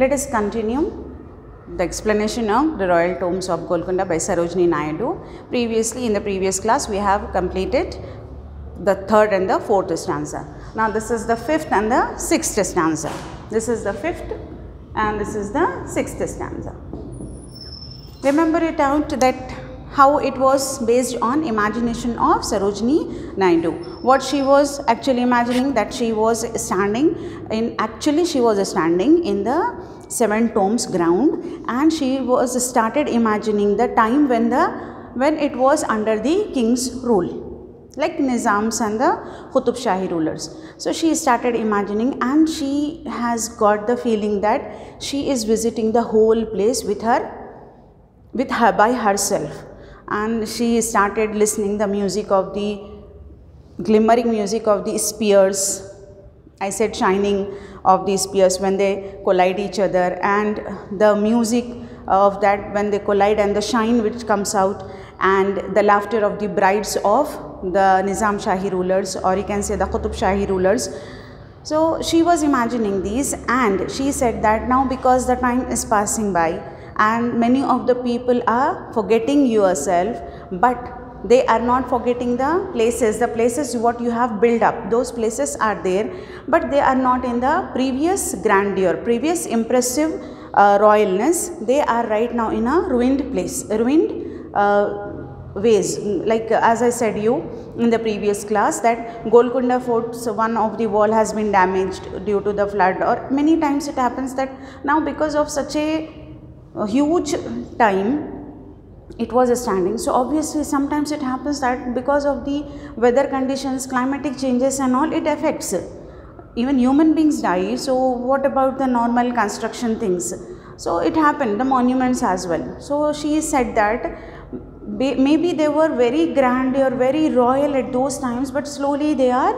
Let us continue the explanation of the Royal Tombs of Golconda by Sarojini Naidu. Previously, in the previous class, we have completed the third and the fourth stanza. Now, this is the fifth and the sixth stanza. This is the fifth and this is the sixth stanza. Remember it out that how it was based on imagination of Sarojini Naidu. What she was actually imagining, that she was standing in, she was standing in the Seven Tombs ground, and she was started imagining the time when it was under the king's rule, like Nizams and the Qutub Shahi rulers. So she started imagining, and she has got the feeling that she is visiting the whole place with her by herself. And she started listening the music of the glimmering music of the spears. I said shining of the spears when they collide each other, and the music of that when they collide, and the shine which comes out, and the laughter of the brides of the Nizam Shahi rulers, or you can say the Qutub Shahi rulers. So she was imagining these, and she said that now because the time is passing by, and many of the people are forgetting yourself, but they are not forgetting the places what you have built up. Those places are there, but they are not in the previous grandeur, previous impressive royalness. They are right now in a ruined place, ruined ways. Like as I said you in the previous class, that Golconda Fort, so one of the wall has been damaged due to the flood, or many times it happens that now because of such a huge time it was standing. So obviously sometimes it happens that because of the weather conditions, climatic changes and all, it affects. Even human beings die, so what about the normal construction things? So it happened, the monuments as well. So she said that maybe they were very grand or very royal at those times, but slowly they are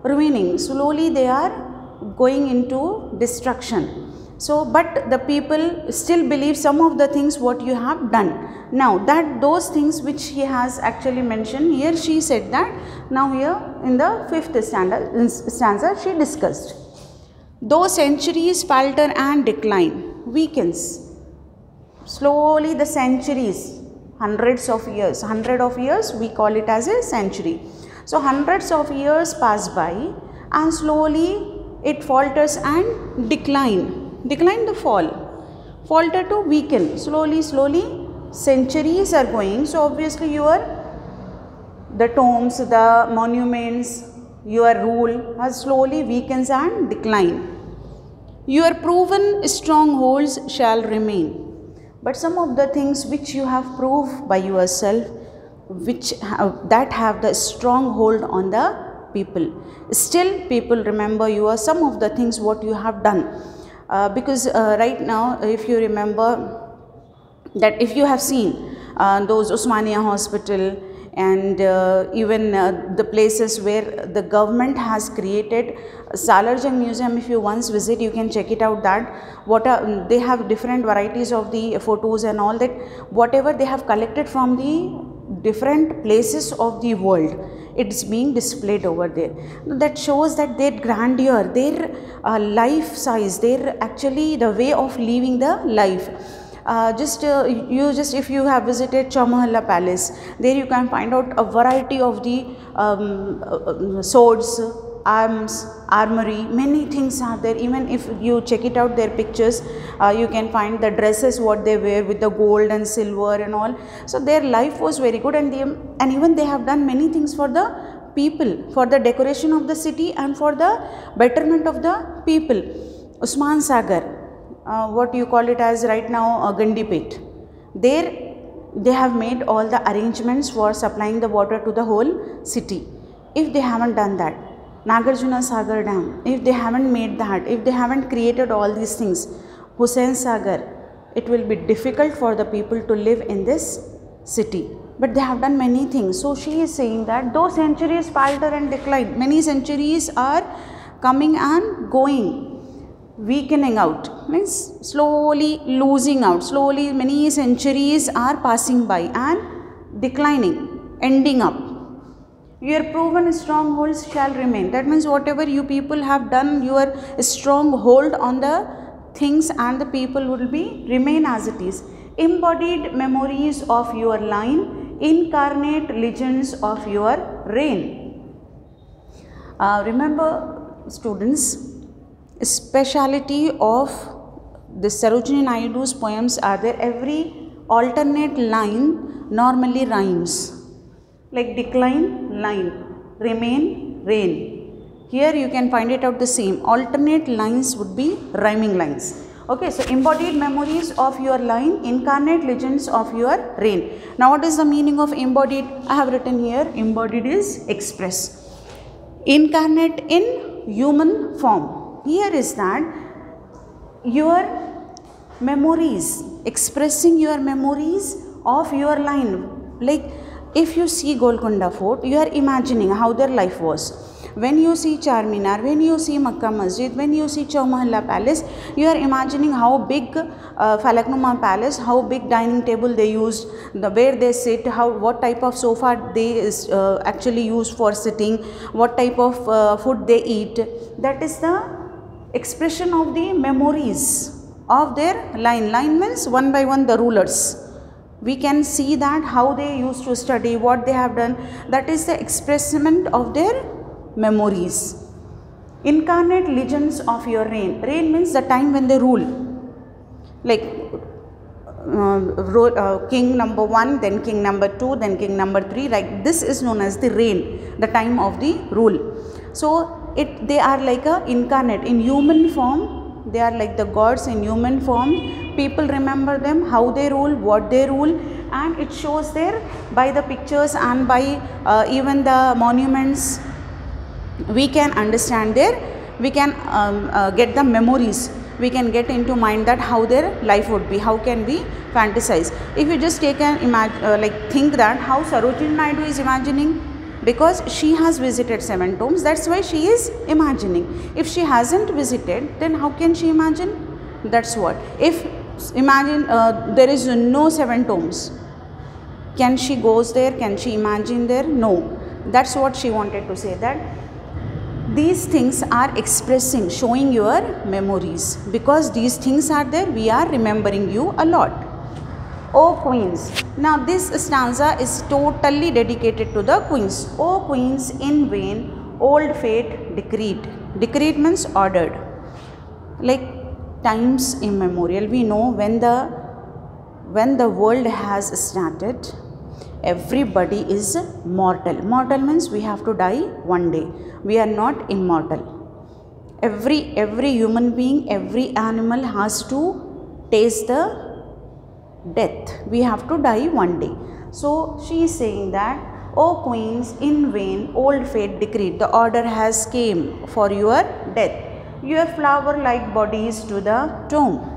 ruining, slowly they are going into destruction. So, but the people still believe some of the things what you have done. Now, that those things which he has actually mentioned here, she said that now here in the fifth stanza she discussed. Though centuries falter and decline, weakens. Slowly the centuries, hundreds of years we call it as a century. So, hundreds of years pass by and slowly it falters and decline the falter to weaken. Slowly centuries are going. So obviously the tombs, the monuments, your rule has slowly weakens and decline. Your proven strongholds shall remain. But some of the things which you have proved by yourself, that have the stronghold on the people, still people remember some of the things what you have done. Because right now, if you remember that, if you have seen those Osmania Hospital and even the places where the government has created Salarjung Museum, if you once visit, you can check it out, that they have different varieties of the photos and all that, whatever they have collected from the different places of the world, it's being displayed over there. That shows that their grandeur, their life size, their actually the way of living the life. If you have visited Chowmahalla Palace, there you can find out a variety of the swords, arms, armory, many things are there. Even if you check it out, their pictures, you can find the dresses what they wear with the gold and silver and all. So their life was very good, and even they have done many things for the people, for the decoration of the city and for the betterment of the people. Usman Sagar, what you call it as right now, Gandipet, there they have made all the arrangements for supplying the water to the whole city. If they haven't done that, Nagarjuna Sagar Dam, if they haven't made that, if they haven't created all these things, Hussain Sagar, it will be difficult for the people to live in this city. But they have done many things. So she is saying that though centuries falter and decline, many centuries are coming and going, weakening out, means slowly losing out, slowly many centuries are passing by and declining, ending up. Your proven strongholds shall remain. That means whatever you people have done, your stronghold on the things and the people will be remain as it is. Embodied memories of your line, incarnate legends of your reign. Remember students, speciality of the Sarojini Naidu's poems are there every alternate line normally rhymes, like decline, line, remain, reign. Here you can find it out the same, alternate lines would be rhyming lines. Okay, so embodied memories of your line, incarnate legends of your reign. Now what is the meaning of embodied? I have written here, embodied is express. Incarnate in human form. Here is that your memories, expressing your memories of your line. Like if you see Golconda Fort, you are imagining how their life was. When you see Charminar, when you see Makkah Masjid, when you see Chowmahalla Palace, you are imagining how big Falaknuma Palace, how big dining table they used, where they sit, what type of sofa they actually use for sitting, what type of food they eat. That is the expression of the memories of their line. Line means one by one the rulers. We can see that how they used to study, what they have done. That is the expressment of their memories. Incarnate legends of your reign. Reign means the time when they rule. Like king number 1, then king number 2, then king number 3. Like this is known as the reign, the time of the rule. So they are like a incarnate in human form. They are like the gods in human form. People remember them, how they rule, what they rule, and it shows there by the pictures and by even the monuments. We can understand there, we can get the memories, we can get into mind that how their life would be, how can we fantasize. If you just take an think that how Sarojini Naidu is imagining, because she has visited 7 tombs, that's why she is imagining. If she hasn't visited, then how can she imagine? That's what. If imagine there is no 7 tombs, can she goes there, can she imagine there? No. That's what she wanted to say, that these things are expressing, showing your memories. Because these things are there, we are remembering you a lot. O queens. Now this stanza is totally dedicated to the queens. O queens, in vain old fate decreed. Decreed means ordered. Like times immemorial. We know when the world has started, everybody is mortal. Mortal means we have to die one day. We are not immortal. Every human being, every animal has to taste the death. We have to die one day. So she is saying that, O queens, in vain old fate decreed. The order has came for your death. Your flower-like bodies to the tomb.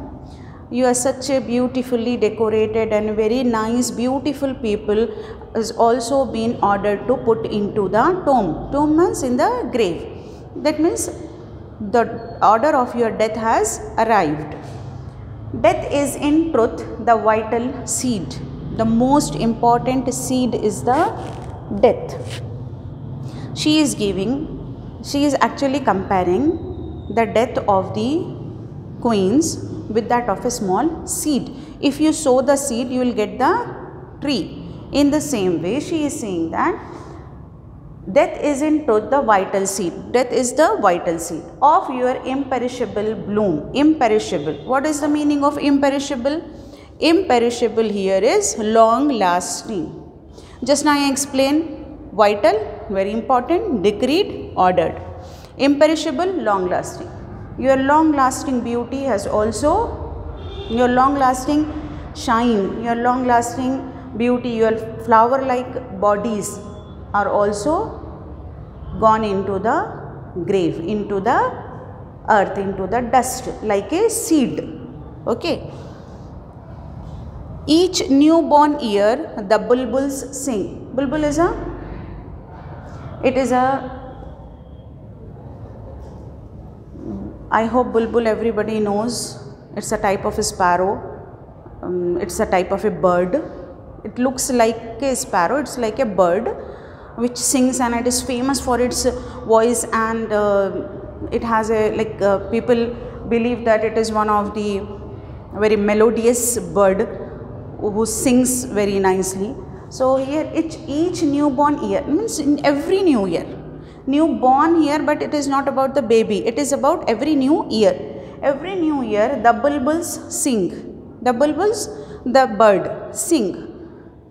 You are such a beautifully decorated and very nice, beautiful people has also been ordered to put into the tomb. Tomb means in the grave. That means the order of your death has arrived. Death is in truth the vital seed. The most important seed is the death. She is actually comparing the death of the queens with that of a small seed. If you sow the seed, you will get the tree. In the same way, she is saying that death is in truth the vital seed. Death is the vital seed of your imperishable bloom. Imperishable. What is the meaning of imperishable? Imperishable here is long lasting. Just now I explained vital, very important, decreed, ordered. Imperishable, long lasting. Your long lasting beauty has also, your long lasting shine, your long lasting beauty, your flower like bodies are also gone into the grave, into the earth, into the dust, like a seed. Okay. Each newborn year the bulbuls sing. Bulbul is I hope bulbul everybody knows. It's a type of a sparrow. It's a type of a bird. It looks like a sparrow. It's like a bird which sings, and it is famous for its voice, and it has a people believe that it is one of the very melodious bird who sings very nicely. So here each newborn year means in every new year, newborn here, but it is not about the baby, it is about every new year. Every new year the bulbuls sing, the bulbuls, the bird sing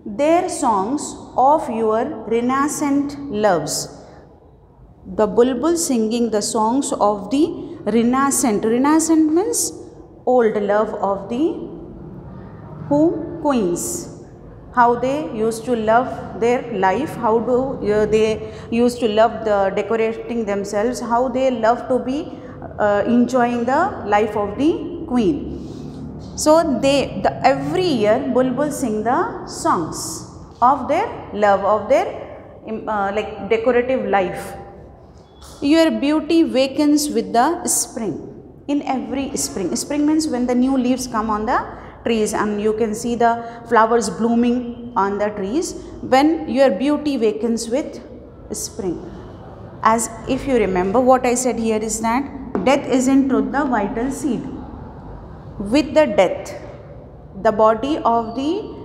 their songs of your renascent loves. The bulbul singing the songs of the renascent. Renascent means old love of the who? Queens. How they used to love their life, how do they used to love the decorating themselves, how they love to be enjoying the life of the queen. So every year bulbul sing the songs of their love, of their like decorative life. Your beauty wakens with the spring. In every spring, spring means when the new leaves come on the trees and you can see the flowers blooming on the trees, when your beauty wakens with spring. As if you remember what I said here is that death is in truth the vital seed. With the death, the body of the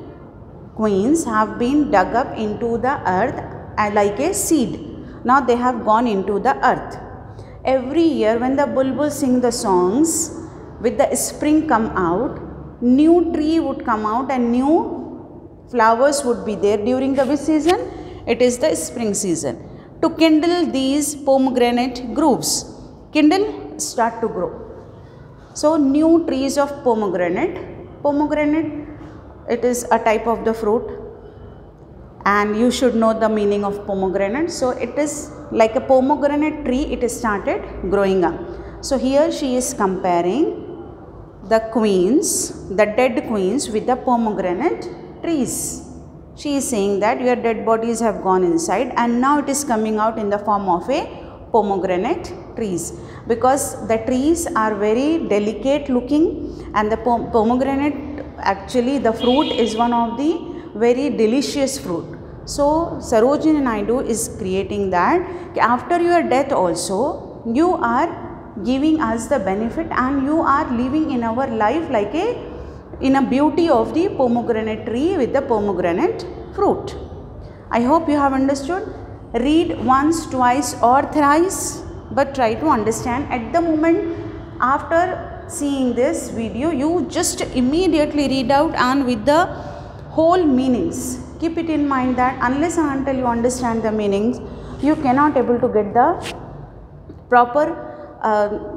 queens have been dug up into the earth like a seed. Now they have gone into the earth. Every year when the bulbul sing the songs, with the spring come out, new tree would come out and new flowers would be there. During the which season? It is the spring season. To kindle these pomegranate grooves, kindle, start to grow. So new trees of pomegranate. Pomegranate, it is a type of the fruit and you should know the meaning of pomegranate. So it is like a pomegranate tree, it is started growing up. So here she is comparing the queens, the dead queens with the pomegranate trees. She is saying that your dead bodies have gone inside and now it is coming out in the form of a pomegranate trees, because the trees are very delicate looking and the pomegranate, actually the fruit is one of the very delicious fruit. So Sarojini Naidu is creating that after your death also you are giving us the benefit and you are living in our life like in a beauty of the pomegranate tree with the pomegranate fruit. I hope you have understood. Read once, twice or thrice, but try to understand. At the moment after seeing this video, you just immediately read out and with the whole meanings. Keep it in mind that unless and until you understand the meanings, you cannot able to get the proper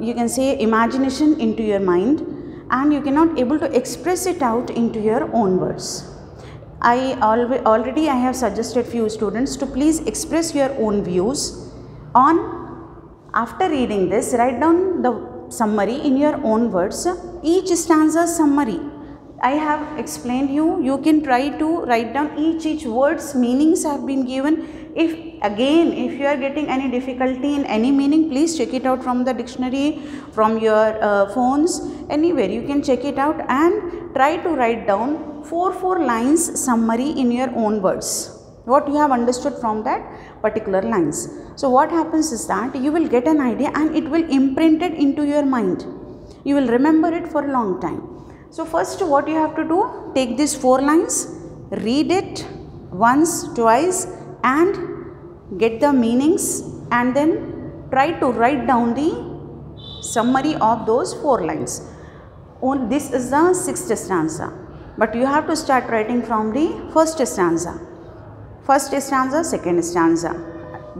you can say imagination into your mind and you cannot able to express it out into your own words. Already I have suggested few students to please express your own views on. After reading this, write down the summary in your own words, each stanza summary. I have explained you can try to write down each words meanings have been given. If you are getting any difficulty in any meaning, please check it out from the dictionary, from your phones, anywhere you can check it out and try to write down 4 lines summary in your own words, what you have understood from that particular lines. So what happens is that you will get an idea and it will imprint it into your mind. You will remember it for a long time. So first what you have to do, take these 4 lines, read it once, twice and get the meanings and then try to write down the summary of those 4 lines. This is the 6th stanza, but you have to start writing from the 1st stanza. 1st stanza, 2nd stanza.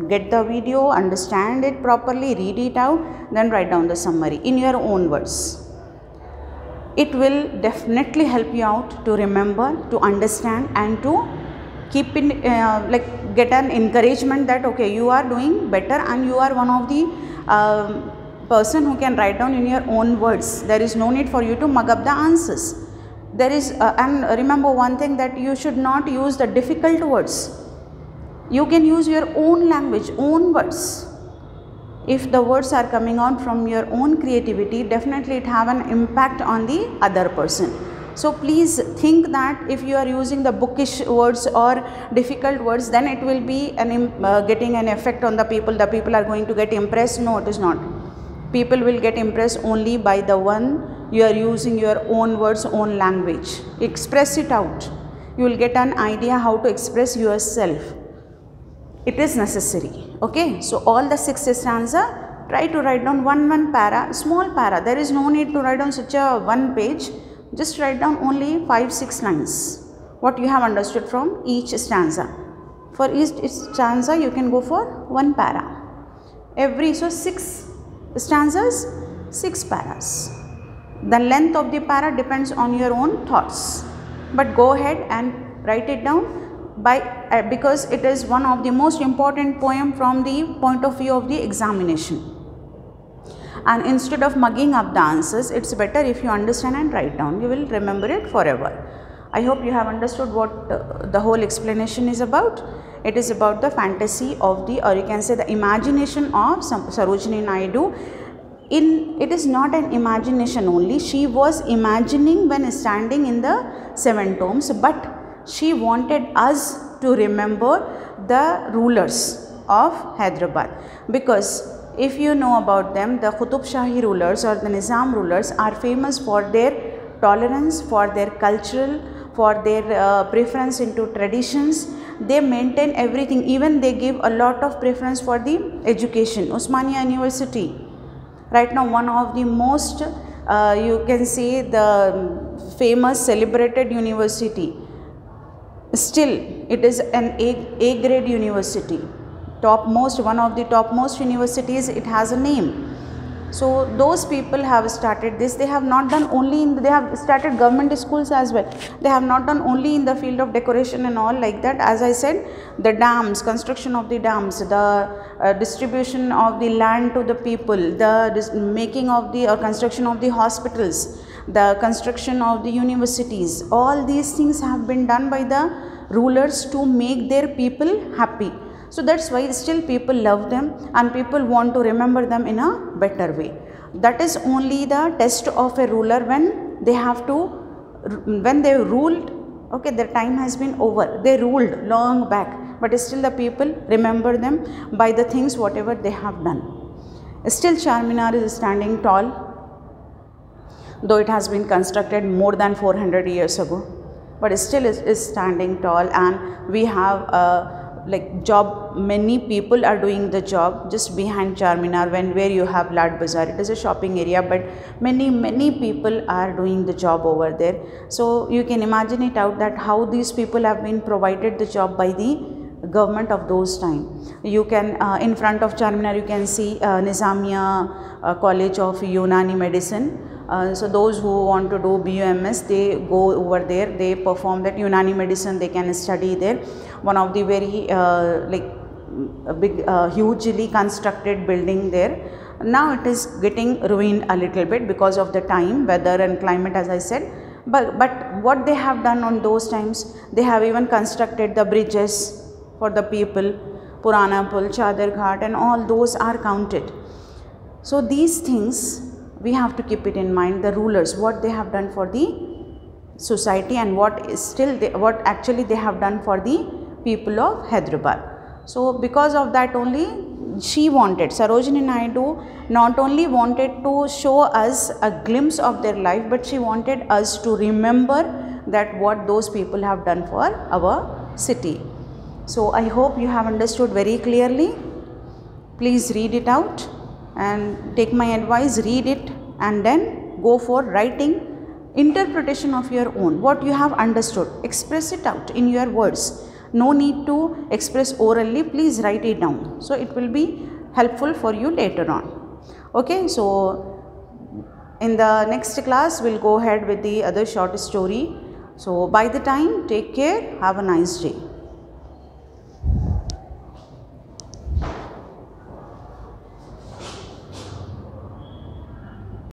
Get the video, understand it properly, read it out, then write down the summary in your own words. It will definitely help you out to remember, to understand and to keep in like get an encouragement that okay, you are doing better and you are one of the person who can write down in your own words. There is no need for you to mug up the answers. There is and remember one thing, that you should not use the difficult words. You can use your own language, own words. If the words are coming out from your own creativity, definitely it have an impact on the other person. So please think that if you are using the bookish words or difficult words, then it will be getting an effect on the people. The people are going to get impressed. No, it is not. People will get impressed only by the one you are using your own words, own language. Express it out. You will get an idea how to express yourself. It is necessary. Okay, so all the 6 stanza, try to write down one para, small para. There is no need to write down such a 1 page. Just write down only 5-6 lines. What you have understood from each stanza. For each stanza, you can go for 1 para. So 6 stanzas, 6 paras. The length of the para depends on your own thoughts. But go ahead and write it down because it is one of the most important poem from the point of view of the examination. And instead of mugging up the answers, it's better if you understand and write down. You will remember it forever. I hope you have understood what the whole explanation is about. It is about the fantasy of the, or you can say the imagination of Sarojini Naidu. It is not an imagination only. She was imagining when standing in the 7 tombs, but she wanted us to remember the rulers of Hyderabad, because if you know about them, the Qutub Shahi rulers or the Nizam rulers are famous for their tolerance, for their cultural, for their preference into traditions. They maintain everything. Even they give a lot of preference for the education. Osmania University, right now one of the most you can say the famous celebrated university. Still it is an A grade university, one of the topmost universities. It has a name. So those people have started this. They have not done only they have started government schools as well. They have not done only in the field of decoration and all like that. As I said, the dams, construction of the dams, the distribution of the land to the people, the making of the construction of the hospitals, the construction of the universities, all these things have been done by the rulers to make their people happy. So that's why still people love them and people want to remember them in a better way. That is only the test of a ruler when they ruled. Okay, their time has been over. They ruled long back, but still the people remember them by the things whatever they have done. Still Charminar is standing tall, though it has been constructed more than 400 years ago, but still is standing tall, and we have job, many people are doing the job just behind Charminar where you have Lad Bazaar. It is a shopping area, but many people are doing the job over there. So you can imagine it out that how these people have been provided the job by the government of those time. You can in front of Charminar you can see Nizamiya College of Unani Medicine. So those who want to do BUMS, they go over there, they perform that Unani medicine, they can study there. One of the very big hugely constructed building there. Now it is getting ruined a little bit because of the time, weather and climate, as I said. But what they have done on those times, they have even constructed the bridges for the people, Purana Pul, Chadar Ghat, and all those are counted. So these things we have to keep it in mind, the rulers, what they have done for the society and what actually they have done for the people of Hyderabad. So because of that only Sarojini Naidu not only wanted to show us a glimpse of their life, but she wanted us to remember that what those people have done for our city. So I hope you have understood very clearly. Please read it out and take my advice, read it and then go for writing interpretation of your own. What you have understood, express it out in your words. No need to express orally, please write it down. So it will be helpful for you later on. Okay, so in the next class we'll go ahead with the other short story. So by the time, take care, have a nice day.